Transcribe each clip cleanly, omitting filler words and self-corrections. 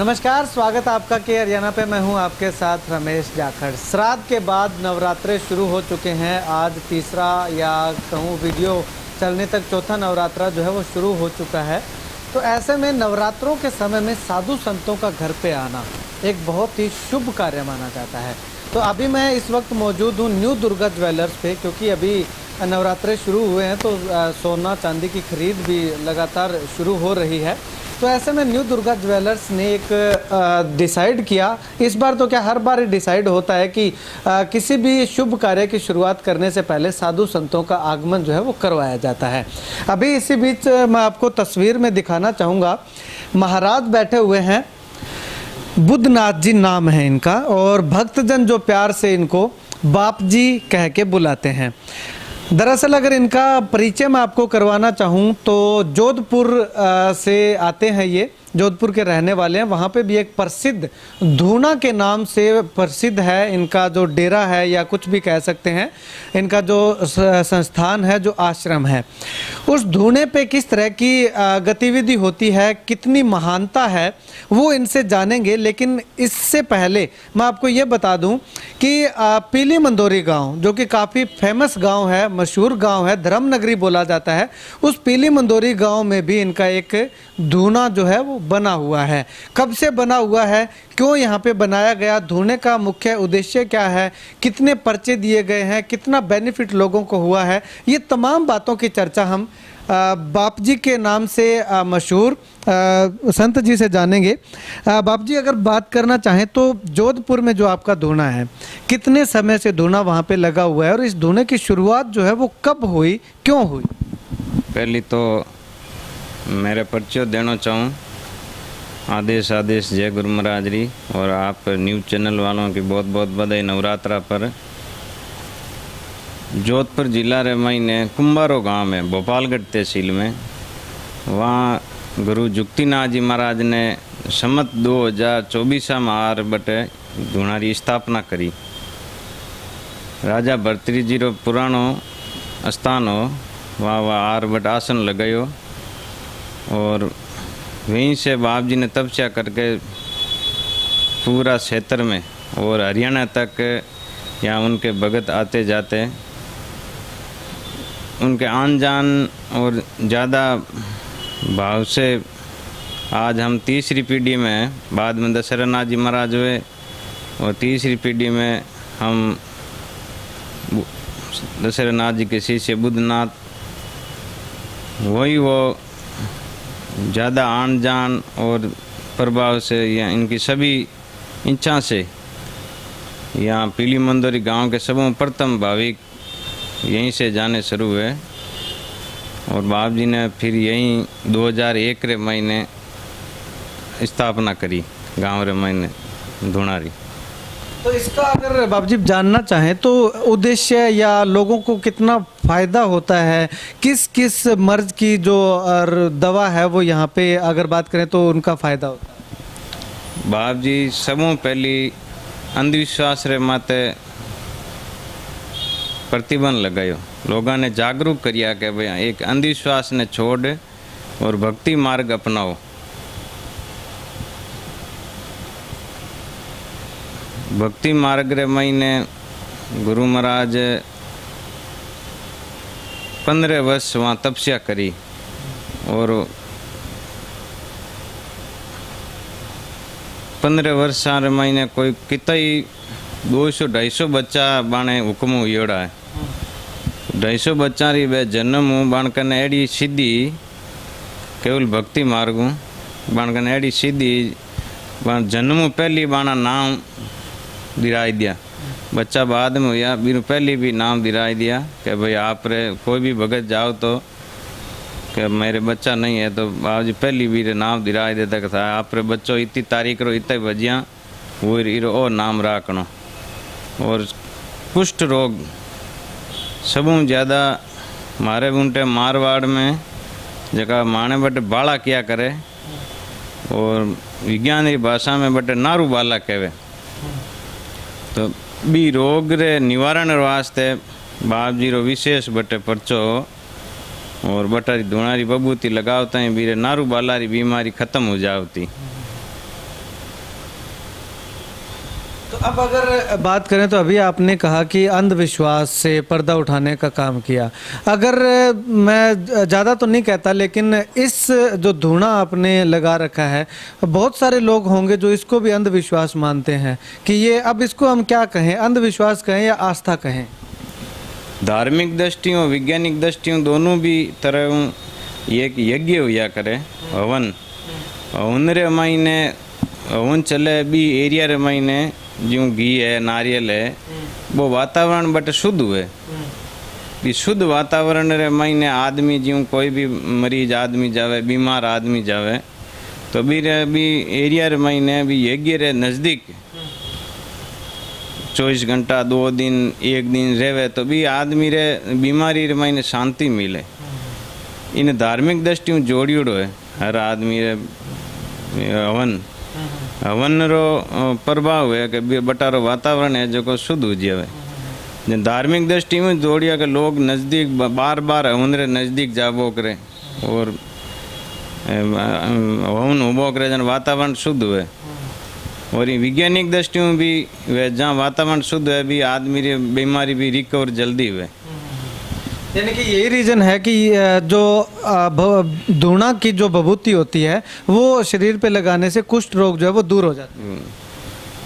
नमस्कार, स्वागत आपका के हरियाणा पे। मैं हूं आपके साथ रमेश जाखड़। श्राद्ध के बाद नवरात्रे शुरू हो चुके हैं। आज तीसरा या कहूँ वीडियो चलने तक चौथा नवरात्रा जो है वो शुरू हो चुका है। तो ऐसे में नवरात्रों के समय में साधु संतों का घर पे आना एक बहुत ही शुभ कार्य माना जाता है। तो अभी मैं इस वक्त मौजूद हूँ न्यू दुर्गा ज्वेलर्स पे, क्योंकि अभी नवरात्रे शुरू हुए हैं तो सोना चांदी की खरीद भी लगातार शुरू हो रही है। तो ऐसे में न्यू दुर्गा ज्वेलर्स ने एक डिसाइड किया, इस बार तो क्या हर बार डिसाइड होता है कि किसी भी शुभ कार्य की शुरुआत करने से पहले साधु संतों का आगमन जो है वो करवाया जाता है। अभी इसी बीच मैं आपको तस्वीर में दिखाना चाहूँगा, महाराज बैठे हुए हैं, बुद्धनाथ जी नाम है इनका, और भक्तजन जो प्यार से इनको बाप जी कह के बुलाते हैं। दरअसल अगर इनका परिचय मैं आपको करवाना चाहूँ तो जोधपुर से आते हैं, ये जोधपुर के रहने वाले हैं। वहाँ पे भी एक प्रसिद्ध धूना के नाम से प्रसिद्ध है इनका जो डेरा है, या कुछ भी कह सकते हैं, इनका जो संस्थान है, जो आश्रम है। उस धूने पे किस तरह की गतिविधि होती है, कितनी महानता है, वो इनसे जानेंगे। लेकिन इससे पहले मैं आपको ये बता दूं कि पीली मंदोरी गांव, जो कि काफ़ी फेमस गांव है, मशहूर गांव है, धर्म नगरी बोला जाता है, उस पीली मंदोरी गांव में भी इनका एक धूना जो है वो बना हुआ है। कब से बना हुआ है, क्यों यहाँ पे बनाया गया, धूने का मुख्य उद्देश्य क्या है, कितने पर्चे दिए गए हैं, कितना बेनिफिट लोगों को हुआ है, ये तमाम बातों की चर्चा हम बाप जी के नाम से मशहूर संत जी से जानेंगे। बाप जी, अगर बात करना चाहें तो जोधपुर में जो आपका धूना है, कितने समय से धूना वहाँ पे लगा हुआ है, और इस धूने की शुरुआत जो है वो कब हुई, क्यों हुई? पहली तो मेरे परिचय देना चाहूँ। आदेश जय गुरु महाराज जी, और आप न्यूज़ चैनल वालों की बहुत बहुत बधाई नवरात्रा पर। जोधपुर जिला रे महीने कुंभारो गांव में, भोपालगढ़ तहसील में, वहाँ गुरु जुक्तिनाथ जी महाराज ने सम्मत 2024 में आर बटे धूणारी स्थापना करी। राजा भर्तृहरि जी रो पुरानो स्थान हो, वहाँ आर बट आसन लगायो, और वहीं से बाप जी ने तपस्या करके पूरा क्षेत्र में और हरियाणा तक यहाँ उनके भगत आते जाते, उनके आन जान और ज़्यादा भाव से आज हम तीसरी पीढ़ी में, बाद में दशरथनाथ जी महाराज हुए, और तीसरी पीढ़ी में हम दशरथनाथ जी के शिष्य बुद्धनाथ, वही वो ज़्यादा आन जान और प्रभाव से या इनकी सभी इच्छा से यहाँ पीली मंदोरी गांव के सबों प्रथम भाविक यहीं से जाने शुरू हुए, और बाप जी ने फिर यहीं 2001 रे महीने स्थापना करी गांव रे महीने धुनारी। तो इसका अगर बाप जी जानना चाहें तो उद्देश्य या लोगों को कितना फ़ायदा होता है, किस किस मर्ज की जो दवा है वो यहाँ पे अगर बात करें तो उनका फ़ायदा होता है? बाप जी सबों पहली अंधविश्वास रे माते प्रतिबंध लगायो, लोगों ने जागरूक करिया कि भाई एक अंधविश्वास ने छोड़ और भक्ति मार्ग अपनाओ। भक्ति मार्ग रे महीने गुरु महाराज 15 वर्ष वहाँ तपस्या करी, और 15 वर्ष रे महीने कोई कितई 200-250 बच्चा बाणे हुक्म हुएड़ा है। 250 बच्चा री वे जन्म बाणकन एडी सीधी केवल भक्ति मार्ग बाणकन एडी सीधी जन्म पहली बाणा नाम दिराई दिया, बच्चा बाद में हुआ, बीरू पहली भी नाम दिराई दिया कि भाई आप रे कोई भी भगत जाओ तो कि मेरे बच्चा नहीं है तो बाबू जी पहली भी रे नाम दिराई देता था, आप रे बच्चों इतनी तारीख रो इतने बजिया वो इरो ओ नाम राखनो। और कुष्ठ रोग सबों ज़्यादा मारे बुंटे मारवाड़ में जगह माने बटे बाला किया करे, और विज्ञान की भाषा में बटे नारू बाला कहवे। तो बी रोग रे निवारण वास्ते बाप जी रो विशेष बटे परचो, और बटारी धुणारी बबूती लगावता है बीरे नारू बालारी बीमारी खत्म हो जावती। तो अब अगर बात करें तो अभी आपने कहा कि अंधविश्वास से पर्दा उठाने का काम किया। अगर मैं ज़्यादा तो नहीं कहता, लेकिन इस जो धूना आपने लगा रखा है, बहुत सारे लोग होंगे जो इसको भी अंधविश्वास मानते हैं कि ये, अब इसको हम क्या कहें, अंधविश्वास कहें या आस्था कहें? धार्मिक दृष्टियों वैज्ञानिक दृष्टियों दोनों भी तरह एक यज्ञ हुआ करे हवन रे महीने हवन चले भी एरिया रे महीने जो घी है नारियल है वो वातावरण बट शुद्ध हुए भी शुद्ध वातावरण रे महीने आदमी जो कोई भी मरीज आदमी जावे बीमार आदमी जावे तो भी एरिया रे महीने भी यज्ञ रे नज़दीक 24 घंटा 2 दिन 1 दिन रहे तो भी आदमी रे बीमारी रे महीने शांति मिले। इन धार्मिक दृष्टियों जोड़ियोड़ो है हर आदमी रे हवन रो प्रभाव है कि बटारो वातावरण है जो को शुद्ध हो जावे। धार्मिक दृष्टि में जोड़िया के लोग नज़दीक बार बार हवन रे नज़दीक जाबो करे और हवन उबो करे जन वातावरण शुद्ध हुए। और ये वैज्ञानिक दृष्टि में भी वे जहाँ वातावरण शुद्ध है भी आदमी री बीमारी भी रिकवर जल्दी हुए। यानी कि यही रीज़न है कि जो धूना की जो भभूति होती है वो शरीर पे लगाने से कुष्ठ रोग जो है वो दूर हो जाता है।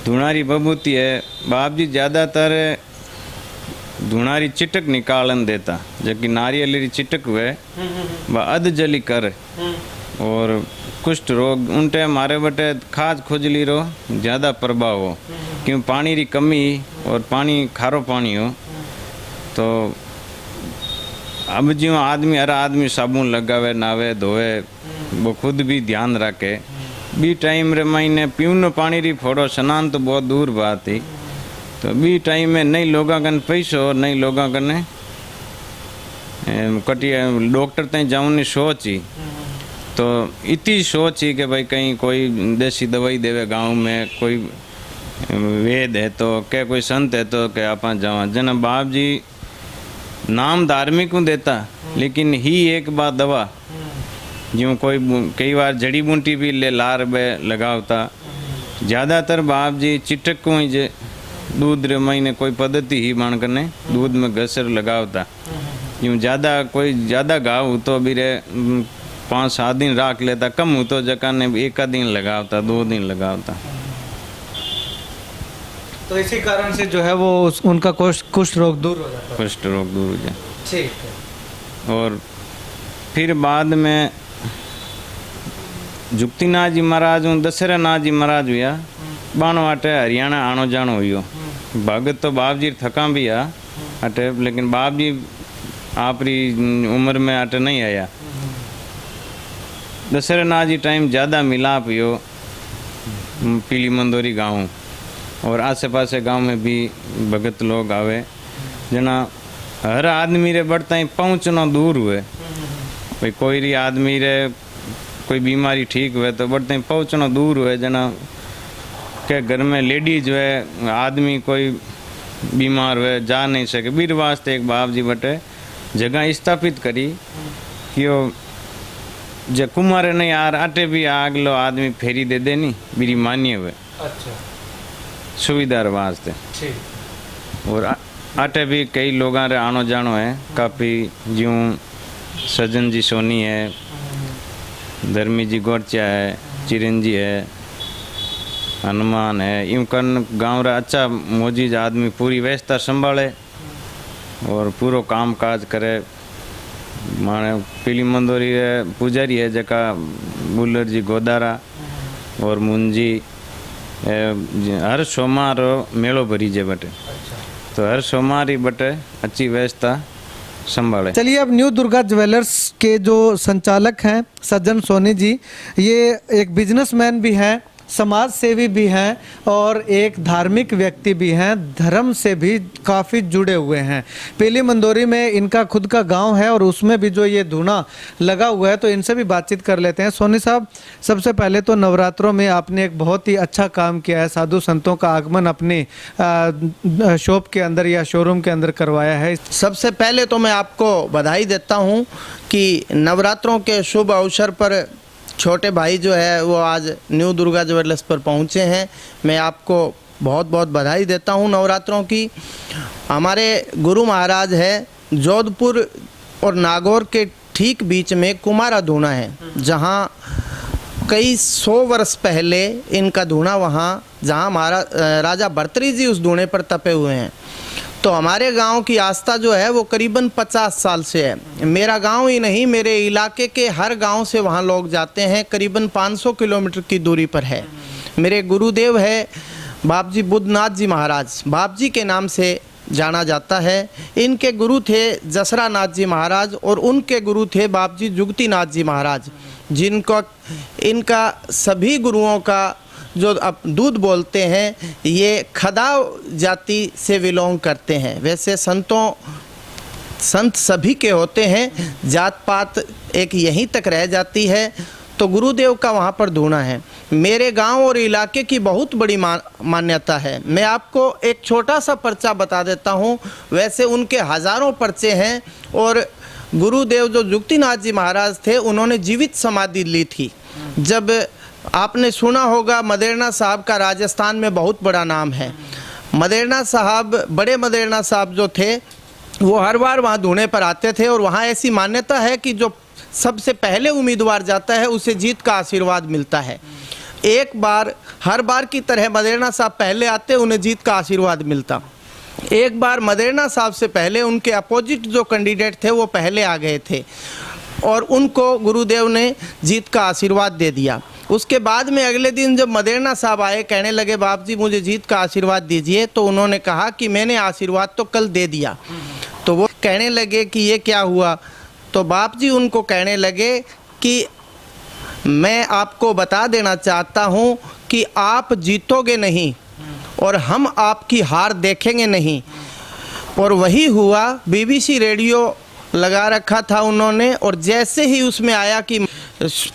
धूणारी भभूति है बाप जी ज़्यादातर धूणारी चिटक निकालन देता जबकि नारियल री चिटक हुए वह अध जली कर और कुष्ठ रोग उनटे हमारे बटे खाज खुजली रो ज़्यादा प्रभाव हो क्यों पानी री कमी और पानी खारो पानी हो तो अब जो आदमी हर आदमी साबुन लगावे नावे धोए वो खुद भी ध्यान रखे बी टाइम रे महीने पीवन पानी री फोड़ो स्नान तो बहुत दूर बात थी तो बी टाइम में नई लोगा कन पैसो और नई लोगा कने कटिया डॉक्टर तई जाऊनी सोच ही तो इतनी सोच ही कि भाई कहीं कोई देसी दवाई देवे गांव में कोई वेद है तो क्या कोई संत है तो क्या आप जावा जना बाप जी नाम धार्मिक को देता लेकिन ही एक बात दवा जो कोई कई बार जड़ी बूटी भी ले लार बे लगावता ज़्यादातर बाप जी चिटक को ही जे दूध रे महीने कोई पद्धति ही बन करने दूध में घसर लगावता यूँ ज़्यादा कोई ज़्यादा घाव तो भी रे 5-7 दिन राख लेता कम हो तो जका ने 1 दिन लगावता 2 दिन लगावता। तो इसी कारण से जो है वो उनका कुष्ठ रोग दूर हो जाता है। कुष्ठ रोग दूर हो जाए ठीक है। और फिर बाद में जुक्तिनाथ जी महाराज हूँ दशहरा नाथ जी महाराज हुआ बाणो अटे हरियाणा आनो जानो हुई भगत तो बाप जी थका भी आ अटे लेकिन बाप जी आपरी उम्र में अटे नहीं आया। दशहरा नाथ जी टाइम ज़्यादा मिलाप हो पीली मंदोरी गाँव और आसे पासे गांव में भी भगत लोग आवे जना हर आदमी रे बढ़ता ही पहुँचना दूर हुए भाई कोई री आदमी रे कोई बीमारी ठीक हुए तो बढ़ते ही पहुँचना दूर हुए जना के घर में लेडीज हुए आदमी कोई बीमार हुए जा नहीं सके बीर वास्ते एक बाप जी बटे जगह स्थापित करी कि वो जे कुमार नहीं यार आटे भी आग लो आदमी फेरी दे देनी बीरी मान्य हुए अच्छा सुविधा वास्ते और आटे भी कई लोग आनो जानो है काफ़ी ज्यों सज्जन जी सोनी है धर्मी जी गोरचा है चिरंजी है हनुमान है यूँ कन गाँव रा अच्छा मोजीज आदमी पूरी व्यवस्था संभाले और पूरो काम काज करे माने पीली मंदोरी है पुजारी है जका बुल्लर जी गोदारा और मुंजी हर सोमवार मेलो भरी जे बटे तो हर सोमवार ही बटे अच्छी व्यवस्था संभाले। चलिए अब न्यू दुर्गा ज्वेलर्स के जो संचालक हैं सज्जन सोनी जी, ये एक बिजनेसमैन भी हैं, समाज सेवी भी हैं और एक धार्मिक व्यक्ति भी हैं, धर्म से भी काफ़ी जुड़े हुए हैं। पीली मंदोरी में इनका खुद का गांव है और उसमें भी जो ये धूना लगा हुआ है तो इनसे भी बातचीत कर लेते हैं। सोनी साहब, सबसे पहले तो नवरात्रों में आपने एक बहुत ही अच्छा काम किया है, साधु संतों का आगमन अपनी शॉप के अंदर या शोरूम के अंदर करवाया है। सबसे पहले तो मैं आपको बधाई देता हूँ कि नवरात्रों के शुभ अवसर पर छोटे भाई जो है वो आज न्यू दुर्गा ज्वेलर्स पर पहुँचे हैं। मैं आपको बहुत बहुत बधाई देता हूँ नवरात्रों की। हमारे गुरु महाराज है जोधपुर और नागौर के ठीक बीच में कुमारा धूना है, जहाँ कई 100 वर्ष पहले इनका धूना वहाँ, जहाँ हमारा राजा भर्तृहरि जी उस धूने पर तपे हुए हैं। तो हमारे गांव की आस्था जो है वो करीबन 50 साल से है। मेरा गांव ही नहीं, मेरे इलाके के हर गांव से वहाँ लोग जाते हैं। करीबन 500 किलोमीटर की दूरी पर है। मेरे गुरुदेव है बाबजी बुद्धनाथ जी महाराज, बाप जी के नाम से जाना जाता है। इनके गुरु थे जसरा नाथ जी महाराज और उनके गुरु थे बाबजी जुगतीनाथ जी महाराज, जिनको इनका सभी गुरुओं का जो अब दूध बोलते हैं ये खदाव जाति से बिलोंग करते हैं। वैसे संत सभी के होते हैं, जात पात एक यहीं तक रह जाती है। तो गुरुदेव का वहाँ पर धूना है। मेरे गांव और इलाके की बहुत बड़ी मान्यता है। मैं आपको एक छोटा सा पर्चा बता देता हूँ, वैसे उनके हज़ारों पर्चे हैं। और गुरुदेव जो जुगतीनाथ जी महाराज थे उन्होंने जीवित समाधि ली थी। जब आपने सुना होगा मदेरना साहब का राजस्थान में बहुत बड़ा नाम है। मदेरना साहब, बड़े मदेरना साहब जो थे वो हर बार वहाँ धूने पर आते थे और वहाँ ऐसी मान्यता है कि जो सबसे पहले उम्मीदवार जाता है उसे जीत का आशीर्वाद मिलता है। एक बार, हर बार की तरह मदेरना साहब पहले आते, उन्हें जीत का आशीर्वाद मिलता। एक बार मदेरना साहब से पहले उनके अपोजिट जो कैंडिडेट थे वो पहले आ गए थे और उनको गुरुदेव ने जीत का आशीर्वाद दे दिया। उसके बाद में अगले दिन जब मदेरना साहब आए, कहने लगे बाप जी मुझे जीत का आशीर्वाद दीजिए, तो उन्होंने कहा कि मैंने आशीर्वाद तो कल दे दिया। तो वो कहने लगे कि ये क्या हुआ। तो बाप जी उनको कहने लगे कि मैं आपको बता देना चाहता हूँ कि आप जीतोगे नहीं और हम आपकी हार देखेंगे नहीं। और वही हुआ। BBC रेडियो लगा रखा था उन्होंने, और जैसे ही उसमें आया कि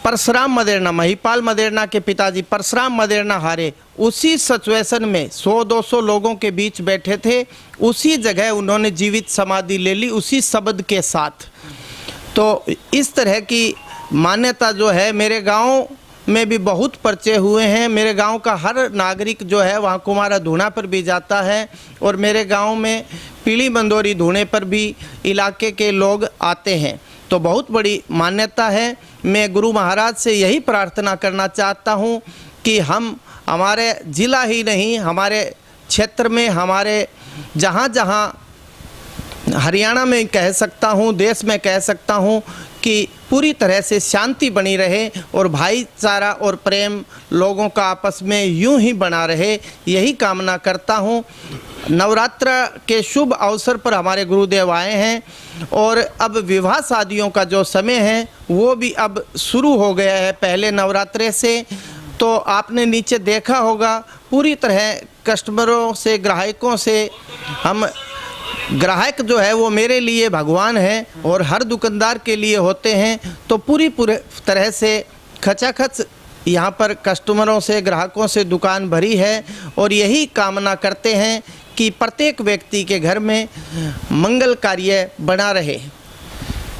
परशुराम मदेरना, महिपाल मदेरना के पिताजी परशुराम मदेरना हारे, उसी सिचुएशन में 100-200 लोगों के बीच बैठे थे, उसी जगह उन्होंने जीवित समाधि ले ली उसी शब्द के साथ। तो इस तरह की मान्यता जो है मेरे गांव में भी बहुत पर्चे हुए हैं। मेरे गांव का हर नागरिक जो है वहाँ कुमारा धूना पर भी जाता है और मेरे गांव में पीली बंदोरी धूने पर भी इलाके के लोग आते हैं। तो बहुत बड़ी मान्यता है। मैं गुरु महाराज से यही प्रार्थना करना चाहता हूँ कि हम, हमारे ज़िला ही नहीं, हमारे क्षेत्र में, हमारे जहाँ जहाँ हरियाणा में कह सकता हूँ, देश में कह सकता हूँ कि पूरी तरह से शांति बनी रहे और भाईचारा और प्रेम लोगों का आपस में यूं ही बना रहे, यही कामना करता हूँ। नवरात्र के शुभ अवसर पर हमारे गुरुदेव आए हैं और अब विवाह शादियों का जो समय है वो भी अब शुरू हो गया है पहले नवरात्रे से। तो आपने नीचे देखा होगा पूरी तरह कस्टमरों से, ग्राहकों से, हम ग्राहक जो है वो मेरे लिए भगवान है और हर दुकानदार के लिए होते हैं। तो पूरी तरह से खचाखच यहाँ पर कस्टमरों से, ग्राहकों से दुकान भरी है और यही कामना करते हैं कि प्रत्येक व्यक्ति के घर में मंगल कार्य बना रहे।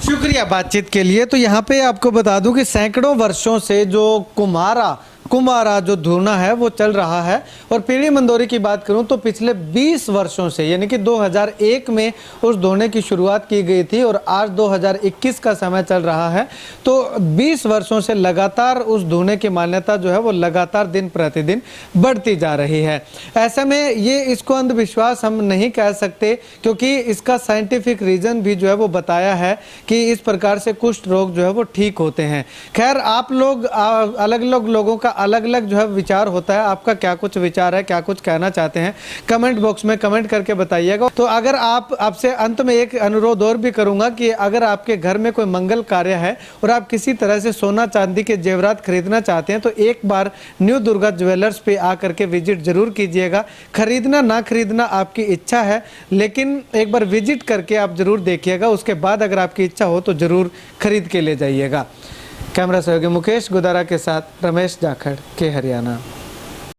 शुक्रिया बातचीत के लिए। तो यहाँ पे आपको बता दूं कि सैकड़ों वर्षों से जो कुमारा जो धूना है वो चल रहा है। और पीली मंदोरी की बात करूं तो पिछले 20 वर्षों से, यानी कि 2001 में उस धूने की शुरुआत की गई थी और आज 2021 का समय चल रहा है। तो 20 वर्षों से लगातार उस धूने की मान्यता जो है वो लगातार दिन प्रतिदिन बढ़ती जा रही है। ऐसे में ये इसको अंधविश्वास हम नहीं कह सकते, क्योंकि इसका साइंटिफिक रीज़न भी जो है वो बताया है कि इस प्रकार से कुष्ठ रोग जो है वो ठीक होते हैं। खैर, आप लोग अलग अलग लोगों का अलग अलग जो है विचार होता है। आपका क्या कुछ विचार है, क्या कुछ कहना चाहते हैं, कमेंट बॉक्स में कमेंट करके बताइएगा। तो अगर आपसे अंत में एक अनुरोध और भी करूंगा कि अगर आपके घर में कोई मंगल कार्य है और आप किसी तरह से सोना चांदी के जेवरात खरीदना चाहते हैं तो एक बार न्यू दुर्गा ज्वेलर्स पे आकर के विजिट जरूर कीजिएगा। खरीदना ना खरीदना आपकी इच्छा है, लेकिन एक बार विजिट करके आप जरूर देखिएगा। उसके बाद अगर आपकी इच्छा हो तो जरूर खरीद के ले जाइएगा। कैमरा सहयोगी मुकेश गुदारा के साथ रमेश जाखड़ के हरियाणा।